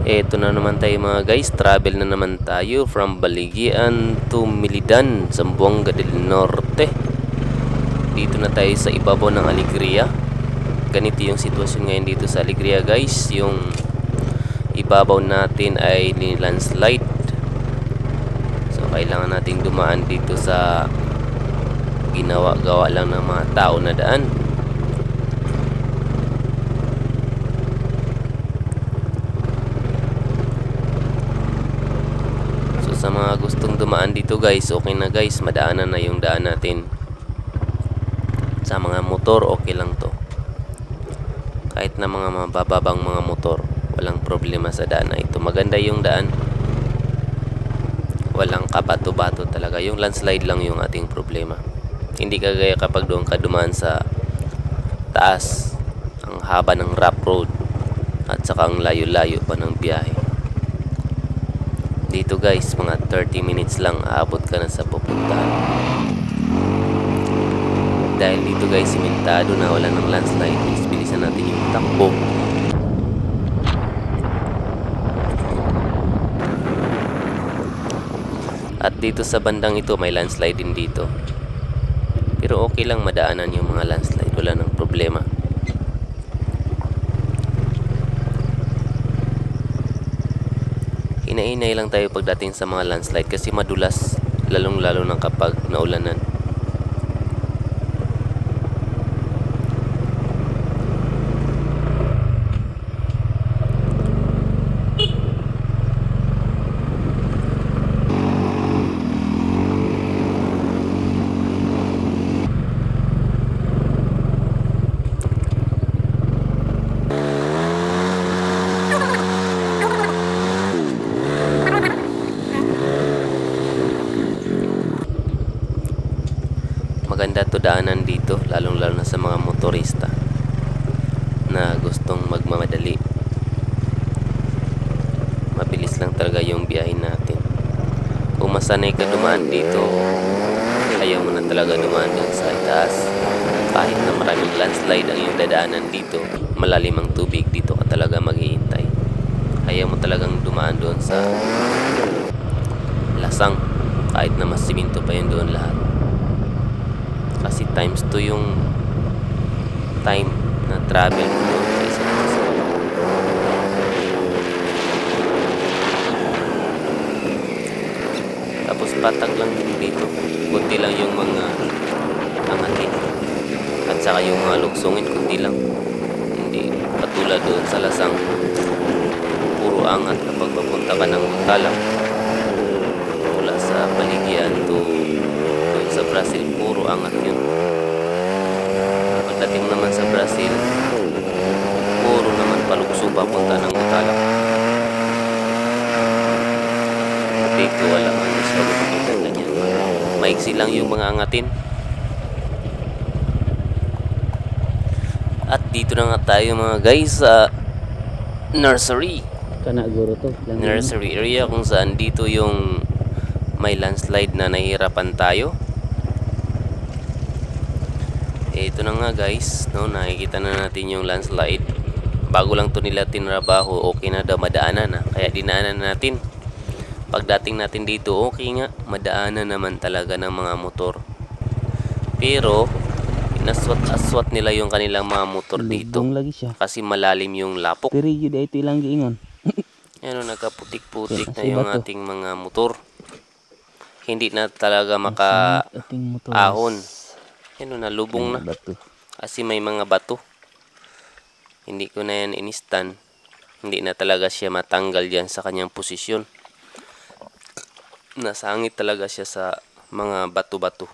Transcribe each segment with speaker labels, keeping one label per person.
Speaker 1: Eto na naman tayo mga guys, travel na naman tayo from Baligyan to Milidan, Zamboanga del Norte. Dito na tayo sa ibabaw ng Alegria. Ganito yung sitwasyon ngayon dito sa Alegria guys. Yung ibabaw natin ay landslide. So kailangan nating dumaan dito sa ginawa-gawa lang ng mga tao na daan. Sa mga gustong dumaan dito guys, okay na guys, madaanan na yung daan natin. Sa mga motor, okay lang to. Kahit na mga mabababang mga motor, walang problema sa daan na ito. Maganda yung daan. Walang kabato-bato talaga. Yung landslide lang yung ating problema. Hindi kagaya kapag doon ka dumaan sa taas, ang haba ng rough road at saka ang layo-layo pa ng biyahe. Dito guys, mga 30 minutes lang aabot ka na sa pupuntahan. Dahil dito guys, simentado na, wala ng landslide. Bilisan natin yung takbo. At dito sa bandang ito, may landslide din dito. Pero okay lang madaanan yung mga landslide, wala ng problema. Hinahinay lang tayo pagdating sa mga landslide kasi madulas, lalong-lalo na kapag naulanan. Maganda to daanan dito, lalong-lalo na sa mga motorista na gustong magmamadali. Mabilis lang talaga yung biyahe natin. Kung masanay ka dumaan dito, ayaw mo na talaga dumaan dun sa itaas. Kahit na maraming landslide ang yung dadaanan dito, malalim ang tubig, dito ka talaga maghihintay. Ayaw mo talagang dumaan doon sa lasang, kahit na mas siminto pa yun doon lahat. Kasi times 2 yung time na travel mo doon kaysa sa tapos patag lang din dito, kunti lang yung mga angatin at saka yung mga luksungin, kunti lang. Hindi katulad doon sa lasang, puro angat kapag papunta ka ng Talang mula sa Baligyan to sa Brazil, puro angat yun. Pagdating naman sa Brazil, puro naman palukso papunta ng Talang. Dito wala man sa ganyan. Maiksi lang yung mga angatin. At dito na nga tayo mga guys sa nursery. Nursery area kung saan dito yung may landslide na nahihirapan tayo. Ito na nga guys, no, nakikita na natin yung landslide. Bago lang to nila tinrabaho, okay na daw madaanan na. Kaya dinaanan natin. Pagdating natin dito, okay nga, madaanan naman talaga ng mga motor. Pero inaswat-aswat nila yung kanilang mga motor dito. Kasi malalim yung lapok.
Speaker 2: Pero yun ito ilang giingon.
Speaker 1: Ano, nagkaputik-putik na yung ating mga motor. Hindi na talaga maka-ahon. Ano, nalubong na. Kasi may mga bato. Hindi ko na yan inistan. Hindi na talaga siya matanggal yan sa kanyang posisyon. Nasangit talaga siya sa mga bato-bato.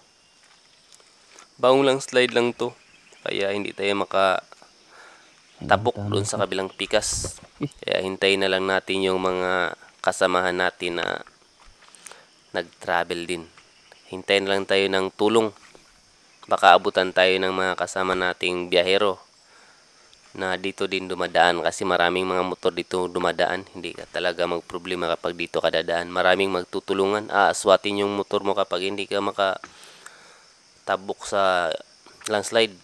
Speaker 1: Baong lang slide lang to. Kaya hindi tayo makatapok doon sa kabilang pikas. Kaya hintayin na lang natin yung mga kasamahan natin na nag-travel din. Hintayin lang tayo ng tulong. Baka abutan tayo ng mga kasama nating biyahero na dito din dumadaan kasi maraming mga motor dito dumadaan. Hindi ka talaga magproblema kapag dito ka dadaan. Maraming magtutulungan. Aaswatin yung motor mo kapag hindi ka makatabok sa landslide.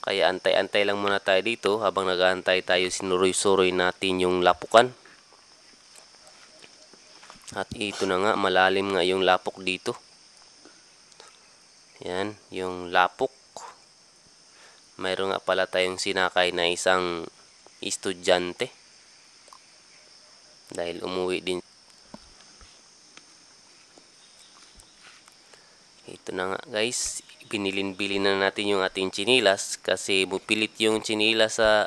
Speaker 1: Kaya antay-antay lang muna tayo dito habang nag-aantay tayo, sinuroy-suroy natin yung lapukan. At ito na nga, malalim nga yung lapok dito. Yan, yung lapok. Mayroon nga pala tayong sinakay na isang estudyante. Dahil umuwi din. Ito na nga guys, binilin-bilin na natin yung ating chinilas kasi bupilit yung chinilas sa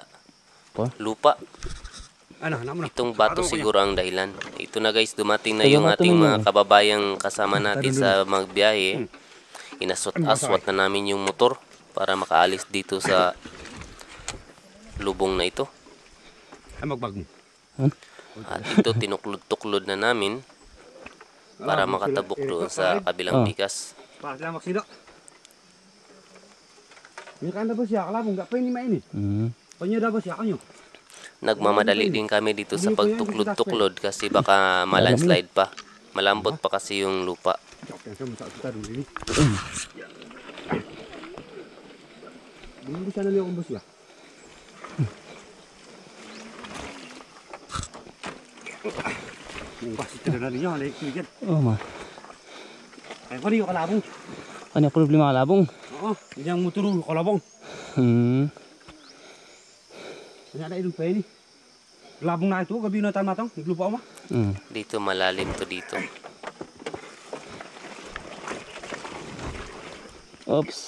Speaker 1: lupa. Itong bato siguro ang dahilan. Ito na guys, dumating na yung ating mga kababayang kasama natin sa magbiyahe. Inaswat-aswat na namin yung motor para makaalis dito sa lubong na ito. At ito tinuklod-tuklod na namin para makatabok doon sa kabilang bikas. Nagmamadali din kami dito sa pagtuklod-tuklod kasi baka malandslide pa. Malambot pa kasi yung lupa.
Speaker 2: Oh, ma. Ano yung problema kalabong?
Speaker 3: Oo, yang motor kalabong. Ada ilung pa ini. Labong na ito, gabi na tayo matang, naglupa ma.
Speaker 1: Dito malalim to dito.
Speaker 2: Oops.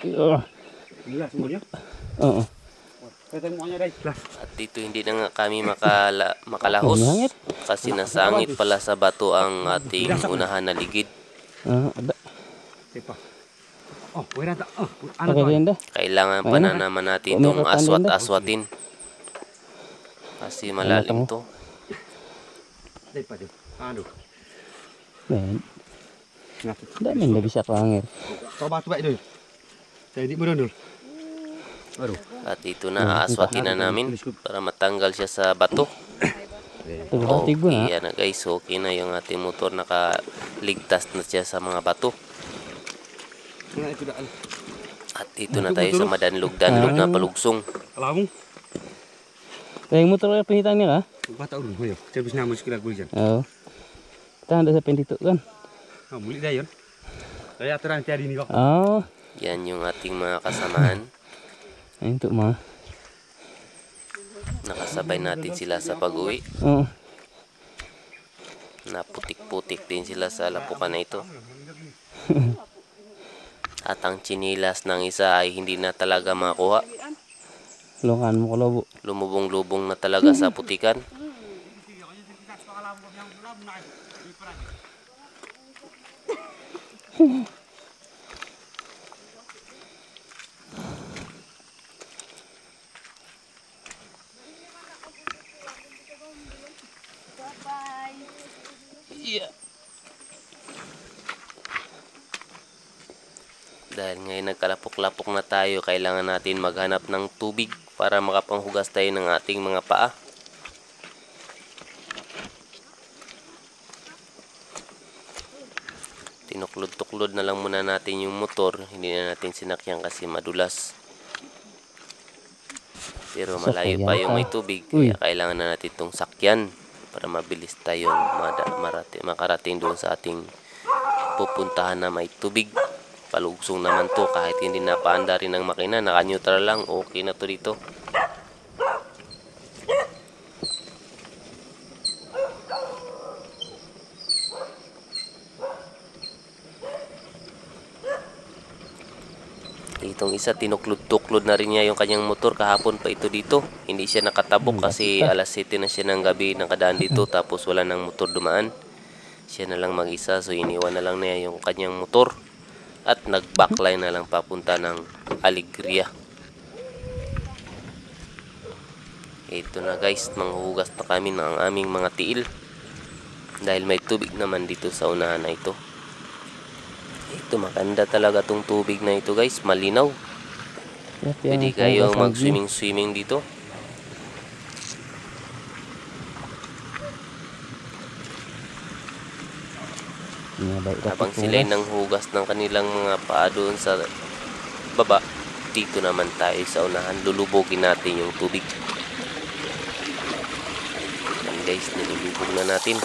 Speaker 3: Gila semuanya.
Speaker 2: Oo.
Speaker 3: Kaya mo niya guys.
Speaker 1: At dito hindi na nga kami makalahos kasi nasangit pala sa bato ang ating unahan na ligid.
Speaker 2: Ada.
Speaker 3: Tepa. Oh, wala ta. Oh,
Speaker 2: ano to?
Speaker 1: Kailangan pa na naman natin itong aswat-aswatin. Kasi malalim to.
Speaker 3: Tepa din. Ano?
Speaker 2: Ben. Dami na bisa kanger.
Speaker 3: Coba coba itu. Saya di mundur. Baru.
Speaker 1: At ito na, aaswatin na namin para matanggal siya sa bato. Okay na guys, okay na yung ating motor, nakaligtas na siya sa mga bato. At ito na tayo sa madanlog-danlog na palugsong.
Speaker 3: Kalabong.
Speaker 2: Kaya yung motor na pinitan niya ka?
Speaker 3: Bata ulo mo yun. Service naman sekitar gue dyan.
Speaker 2: Oo. Tahan sa pinito kan?
Speaker 3: Muli na yun. Kaya terang cari ini kok.
Speaker 2: Oo.
Speaker 1: Yan yung ating mga kasamahan.
Speaker 2: Ayun to ma.
Speaker 1: Nakasabay natin sila sa pag-uwi.
Speaker 2: Oo.
Speaker 1: Naputik-putik din sila sa lapukan na ito. At ang chinilas ng isa ay hindi na talaga makuha.
Speaker 2: Lukan mo kalobo.
Speaker 1: Lumubong-lubong na talaga sa putikan.
Speaker 2: Yeah.
Speaker 1: Dahil ngayon nagkalapok-lapok na tayo, kailangan natin maghanap ng tubig para makapanghugas tayo ng ating mga paa. Tinuklod-tuklod na lang muna natin yung motor, hindi na natin sinakyan kasi madulas. Pero malayo pa yung may tubig, kaya kailangan na natin itong sakyan para mabilis tayong makarating doon sa ating pupuntahan na may tubig. Palugsong naman to, kahit hindi napaanda rin ng makina, naka-neutral lang, okay na to dito. Itong isa, tinuklod-tuklod na rin niya yung kanyang motor, kahapon pa ito dito. Hindi siya nakatabok kasi alas 7 na siya ng gabi nakadaan dito, tapos wala ng motor dumaan. Siya na lang mag-isa, so iniwan na lang niya yung kanyang motor. At nag-backline na lang papunta ng Alegria. Ito na guys, manghuhugas na kami ng aming mga tiil. Dahil may tubig naman dito sa unahan na ito. Ito, maganda talaga tong tubig na ito guys, malinaw. Pwede kayo mag-swimming dito. Habang sila'y nang hugas ng kanilang mga paa doon sa baba, dito naman tayo sa unahan, lulubogin natin yung tubig. Yan guys, nilulubog na natin.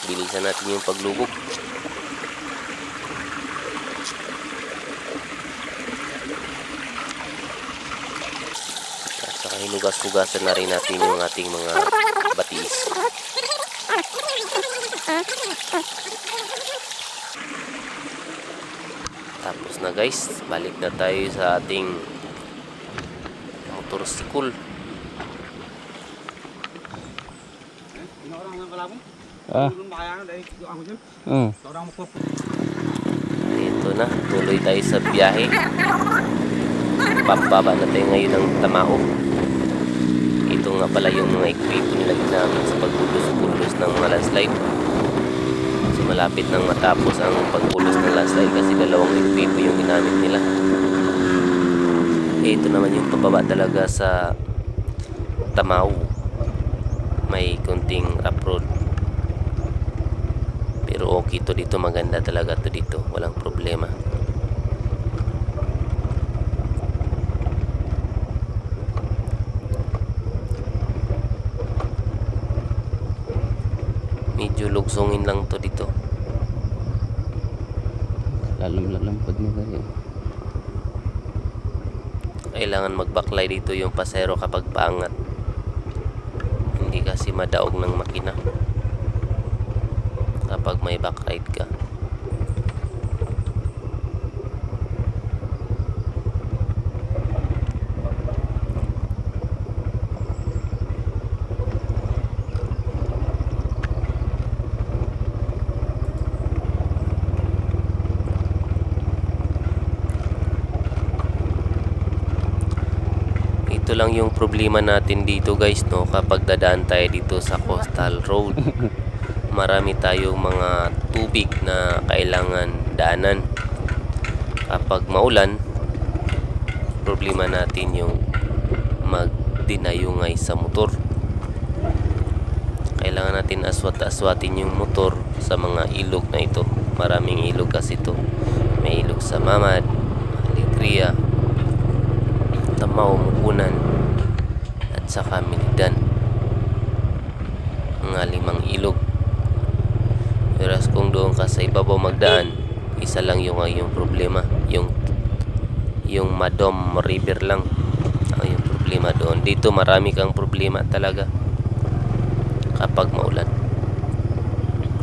Speaker 1: Bilisan natin yung paglubog. At saka hinugas-hugasan na rin natin yung ating mga batiis. Tapos na guys, balik na tayo sa ating motorsikol. Ito na, tuloy tayo sa biyahe. Pababa na tayo ngayon ng Tamao. Ito nga pala yung mga equipo nila ginamit sa pagpulos-pulos ng mga landslide. So malapit nang matapos ang pagpulos ng landslide kasi dalawang equipo yung ginamit nila. Ito naman yung pababa talaga sa Tamao. May kunting rough road. Pero okay to dito, maganda talaga to dito, walang problema. Medyo lugsongin lang to dito.
Speaker 2: Lalam-lalampad niya kaya.
Speaker 1: Kailangan magbaklay dito yung pasero kapag paangat. Hindi kasi madaog ng makina kapag may backride ka. Ito lang yung problema natin dito guys, no, kapag dadaan tayo dito sa coastal road. Marami tayong mga tubig na kailangan daanan. Kapag maulan, problema natin yung magdinayungay sa motor. Kailangan natin aswat-aswatin yung motor sa mga ilog na ito. Maraming ilog kasi ito. May ilog sa Mamad, Alegria, Tamao, Mupunan, at saka Milidan. Mga 5 ilog. Whereas kung doon ka sa ibabaw magdaan, isa lang yung problema, yung Madom River lang ang yung problema doon. Dito marami kang problema talaga kapag maulan.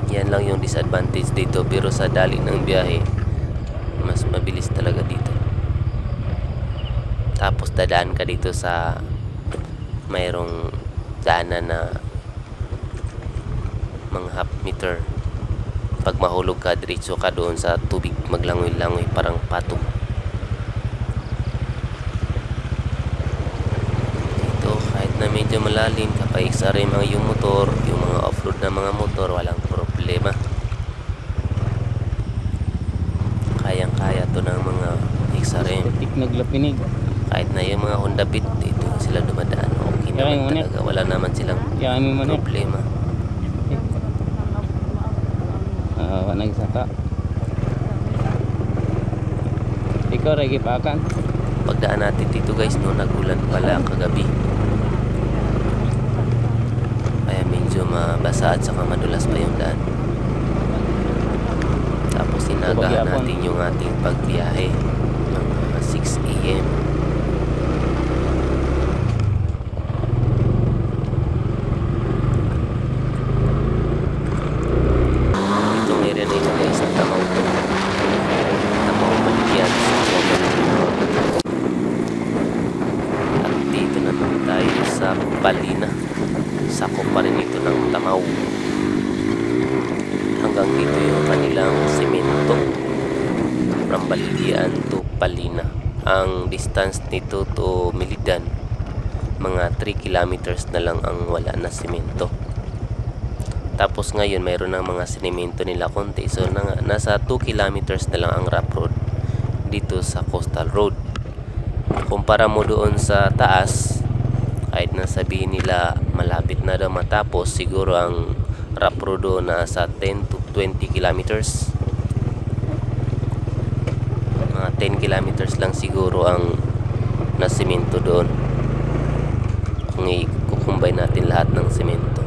Speaker 1: Yan lang yung disadvantage dito, pero sa dali ng biyahe mas mabilis talaga dito. Tapos dadaan ka dito sa mayroong daanan na mga half meter. Pag mahulog ka, diretso ka doon sa tubig, maglangoy-langoy parang pato. Ito, kahit na medyo malalim, kapag XRM ang yung motor, yung mga off-road na mga motor, walang problema. Kayang-kaya to ng mga XRM.
Speaker 2: Naglapinig.
Speaker 1: Kahit na yung mga Honda Beat, dito sila dumadaan. Okay naman talaga, wala naman silang problema.
Speaker 2: Nagsaka. Ikaw regi pakan.
Speaker 1: Pagdaan natin dito guys, no, nagulan pala kagabi. Kaya medyo mabasa at saka madulas pa yung daan. Tapos inagahan natin yung ating pagbiyahe ng 6 AM. Balina, sakop pa rin ito ng Tamao. Hanggang dito yung kanilang semento from Balilian to Balina. Ang distance nito to Milidan, mga 3 kilometers na lang ang wala na semento. Tapos ngayon mayroon ng mga semento nila konti, so nasa 2 kilometers na lang ang rough road dito sa coastal road. Kumpara mo doon sa taas, kahit na sabihin nila malapit na daw matapos, siguro ang rough road doon nasa 10 to 20 kilometers. 10 kilometers lang siguro ang nasimento doon kung i-combine natin lahat ng semento.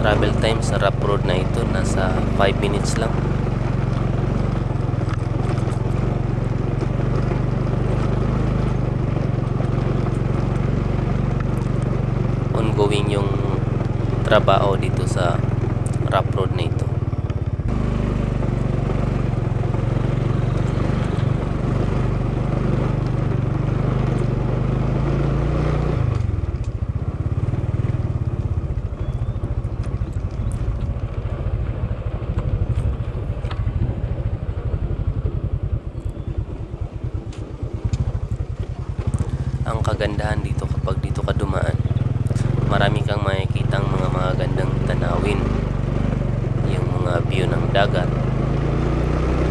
Speaker 1: Travel time sa rough road na ito nasa 5 minutes lang. Ongoing yung trabaho dito sa rough road na ito. Ang kagandahan dito kapag dito ka dumaan, marami kang makikitang mga magagandang tanawin, yung mga view ng dagat,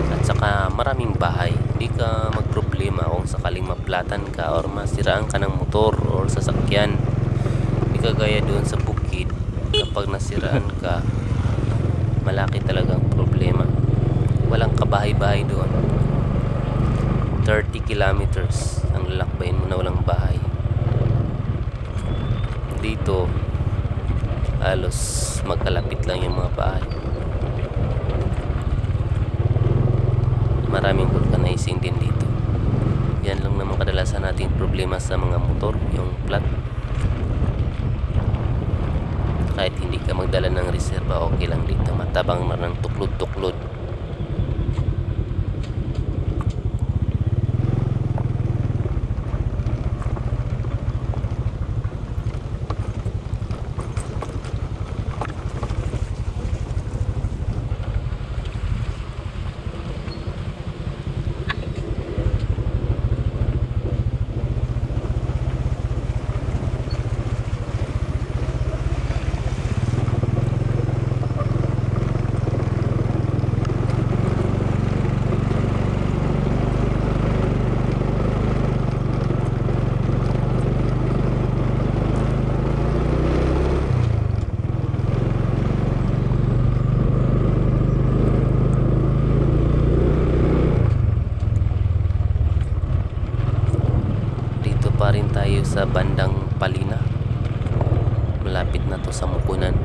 Speaker 1: at saka maraming bahay. Hindi ka magproblema kung sakaling maplatan ka or masiraan ka ng motor or sasakyan. Hindi ka gaya doon sa bukid, kapag nasiraan ka, malaki talagang problema. Walang kabahay-bahay doon. 30 kilometers ang lalakbayin mo na walang bahay. Dito halos magkalapit lang yung mga bahay. Maraming vulcanizing din dito. Yan lang naman kadalasan nating problema sa mga motor, yung flat. Kahit hindi ka magdala ng reserva, okay lang dito. Matabang na ng tuklod-tuklod. Pa rin tayo sa bandang Palina. Malapit na to sa Mukunan.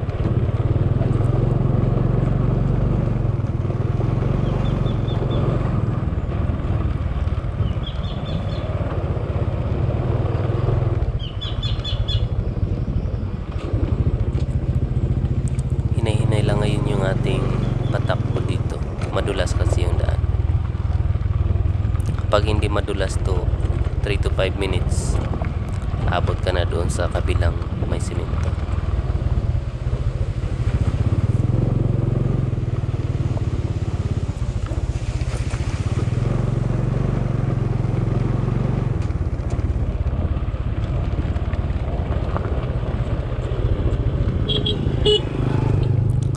Speaker 1: Hinay-hinay lang ngayon yung ating patakbo dito. Madulas kasi yung daan. Kapag hindi madulas to 3 to 5 minutes, abot ka na doon sa kabilang may simento.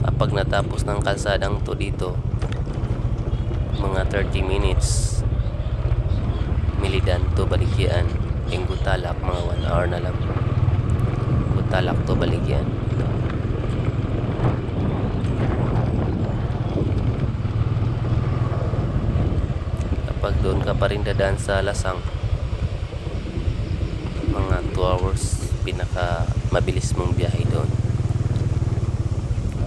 Speaker 1: Kapag natapos ng kalsadang to dito, mga 30 minutes, Milidan to Baligyan, yung Gutalak mga 1 hour na lang. Gutalak to Baligyan. Kapag doon ka pa rin dadaan sa Lasang, mga 2 hours pinaka mabilis mong biyahe doon.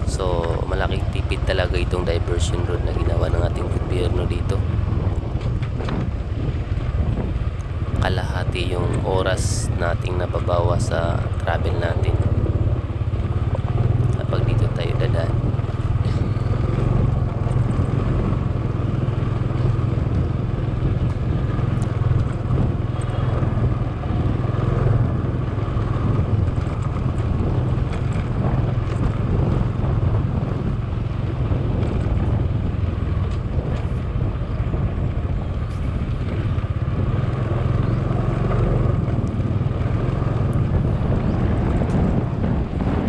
Speaker 1: So malaking tipid talaga itong diversion road na ginawa ng ating gobyerno dito. Kalahati yung oras nating nababawa sa travel natin kapag dito tayo dadaan.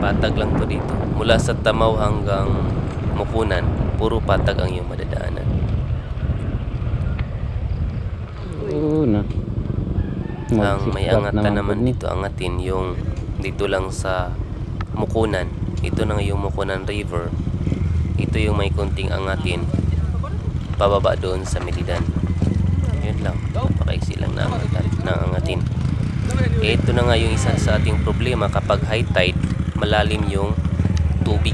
Speaker 1: Patag lang to dito, mula sa Tamaw hanggang Mukunan, puro patag ang iyong madadaanan.
Speaker 2: Oo na.
Speaker 1: Ang may
Speaker 2: Magsikwat
Speaker 1: angatan naman
Speaker 2: po ni.
Speaker 1: dito, angatin yung dito lang sa Mukunan. Ito na yung Mukunan River. Ito yung may kunting angatin pababa doon sa Milidan. Yun lang, napakaiksi lang na angatin. Ito na nga yung isa sa ating problema kapag high tide, malalim yung tubig.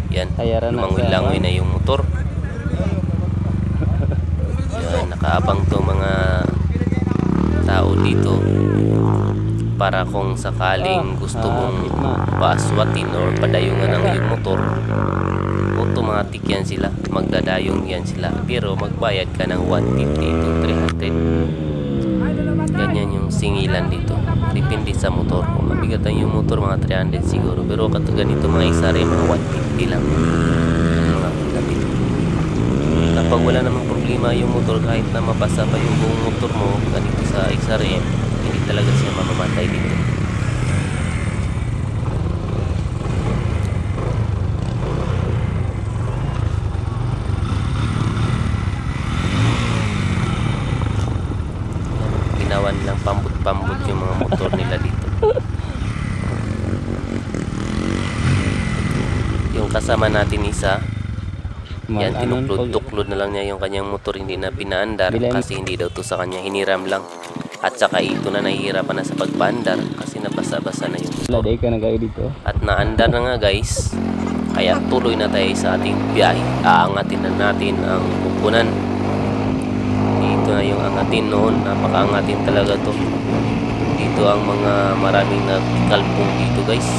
Speaker 1: Yan,
Speaker 2: Ayaran na
Speaker 1: lumangoy-langoy na yung motor. Yan, nakaabang to mga tao dito para kung sakaling gusto mong paaswatin or padayungan ang iyong motor, automatic yan sila, magdadayong yan sila, pero magbayad ka ng 150 to 300. Ganyan yung singilan dito, depende sa motor. Kung mabigat ang yung motor, mga 300 siguro, pero katulad ganito mga isare, mga 150 lang mga lapit. Kapag wala namang problema yung motor, kahit na mabasa pa yung buong motor mo ganito sa XRM, hindi talaga siya mamamatay dito. Ginawan lang pambut-pambut yung mga motor nila dito. Yung kasama natin isa, yan, tinuklod-tuklod na lang niya yung kanyang motor, hindi na pinaandar kasi hindi daw to sa kanya, hiniram lang. At saka ito na nahihirapan na sa pagpaandar kasi nabasa-basa na yung motor.
Speaker 2: Laday ka na kayo dito.
Speaker 1: At naandar na nga guys, kaya tuloy na tayo sa ating biyahe. Aangatin na natin ang Mukunan. Dito na yung angatin noon, napakaangatin talaga to. Dito ang mga maraming nagkalpong dito guys.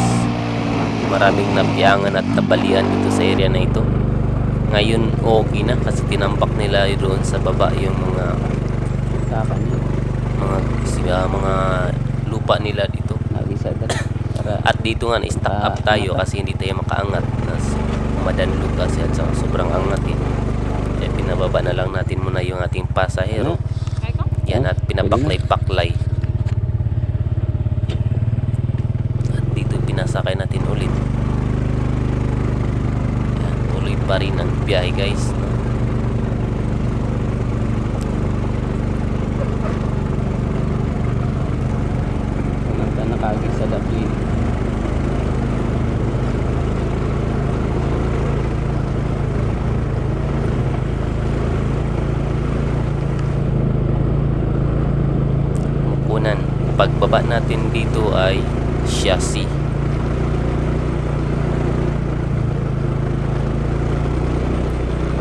Speaker 1: Maraming napiangan at nabalian dito sa area na ito. Ngayon okay na kasi tinambak nila doon sa baba yung mga lupa nila dito. At dito nga na-stack up tayo kasi hindi tayo makaangat. Madanlog kasi at sobrang angat eh. Kaya pinababa na lang natin muna yung ating pasahero. Yan, at pinapaklay-paklay. At dito pinasakay natin ulit. Yan, tuloy pa rin ang biyahe guys.
Speaker 2: Nakagi sa labi.
Speaker 1: Mukunan. Pagbaba natin dito ay Siasi.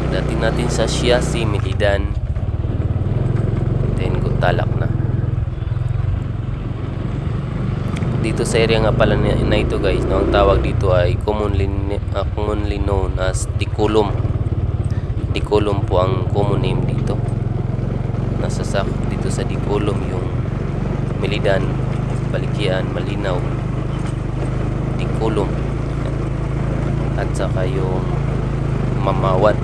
Speaker 1: Pagdating natin sa Siasi, Milidan, then Gutalak na. Dito sa area nga pala na ito guys, no, ang tawag dito ay commonly known as Dikulum. Dikulum po ang common name dito. Nasa dito sa Dikulum yung Milidan, Balikyan, Malinaw, Dikulum, at saka yung Mamawat,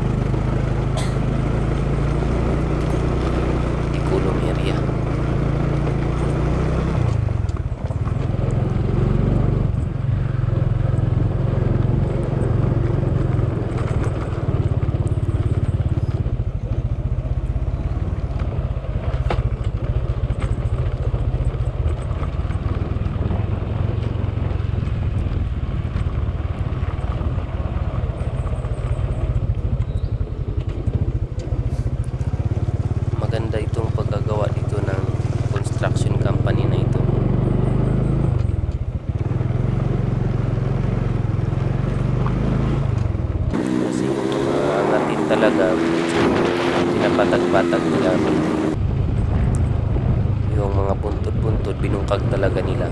Speaker 1: Dikulum area. Maganda itong paggagawa dito ng construction company na ito. Kasi yung mga angatin talaga, pinapatag-patag nila. Yung mga buntod-buntod, binungkag talaga nila.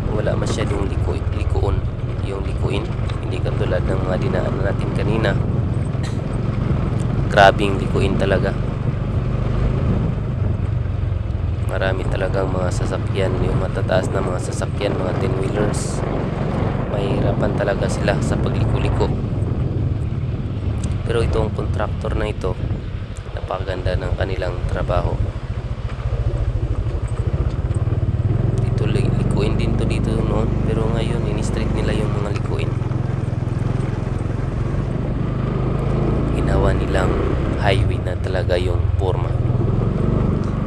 Speaker 1: Wala masyadong likuon. Yung likuin, hindi katulad ng mga dinaanan natin kanina. Grabing likuin talaga. Marami talagang mga sasakyan, yung matataas na mga sasakyan, mga 10-wheelers. Mahirapan talaga sila sa pagliko-liko. Pero itong contractor na ito, napakaganda ng kanilang trabaho. Dito likuin likuin din to dito noon, pero ngayon in-street nila yung mga likuin. Ginawa nilang highway na talaga yung forma.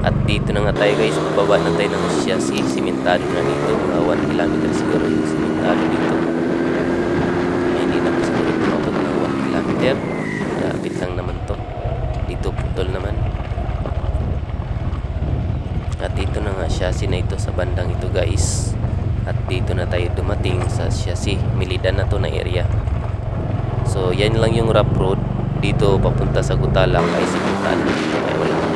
Speaker 1: At dito na nga tayo guys, bababa na tayo ng chassis, simentado na dito, mga 1 kilometer siguro yung simentado dito. Ay, hindi na siguro tumabot ng 1 kilometer, lapit lang naman to, dito putol naman. At dito na nga chassis na ito sa bandang ito guys. At dito na tayo dumating sa chassis, Milidan na to na area. So yan lang yung rough road dito papunta sa Gutalak ay simentado dito, kaya walang